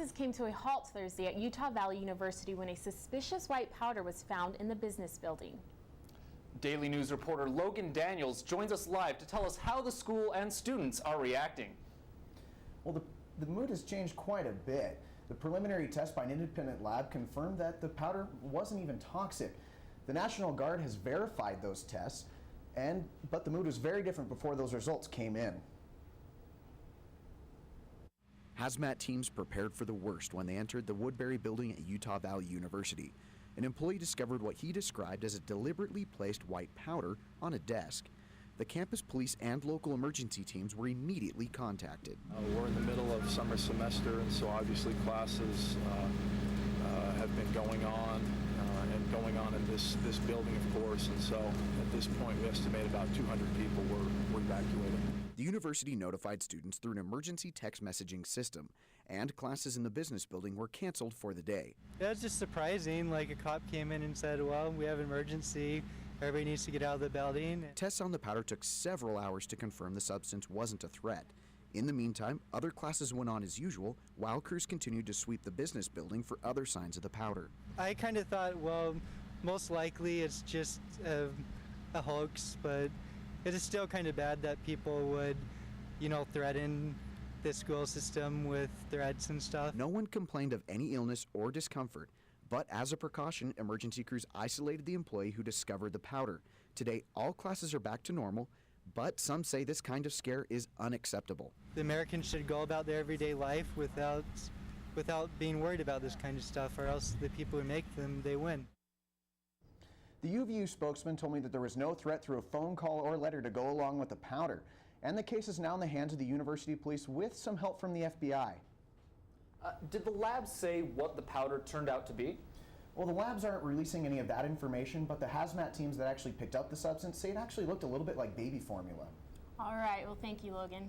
Classes came to a halt Thursday at Utah Valley University when a suspicious white powder was found in the business building. Daily News reporter Logan Daniels joins us live to tell us how the school and students are reacting. Well, the mood has changed quite a bit. The preliminary test by an independent lab confirmed that the powder wasn't even toxic. The National Guard has verified those tests, but the mood was very different before those results came in. Hazmat teams prepared for the worst when they entered the Woodbury building at Utah Valley University. An employee discovered what he described as a deliberately placed white powder on a desk. The campus police and local emergency teams were immediately contacted. We're in the middle of summer semester, and so obviously classes have been going on in this building, of course, and so at this point we estimate about 200 people were evacuated. The university notified students through an emergency text messaging system, and classes in the business building were canceled for the day. It was just surprising, like a cop came in and said, well, we have an emergency, everybody needs to get out of the building. Tests on the powder took several hours to confirm the substance wasn't a threat. In the meantime, other classes went on as usual, while crews continued to sweep the business building for other signs of the powder. I kind of thought, well, most likely it's just a hoax, but it is still kind of bad that people would, threaten the school system with threats and stuff. No one complained of any illness or discomfort, but as a precaution, emergency crews isolated the employee who discovered the powder. Today, all classes are back to normal, but some say this kind of scare is unacceptable. The Americans should go about their everyday life without being worried about this kind of stuff, or else the people who make them, they win. The UVU spokesman told me that there was no threat through a phone call or letter to go along with the powder. And the case is now in the hands of the university police with some help from the FBI. Did the lab say what the powder turned out to be? Well, the labs aren't releasing any of that information, but the hazmat teams that actually picked up the substance say it actually looked a little bit like baby formula. All right, well, thank you, Logan.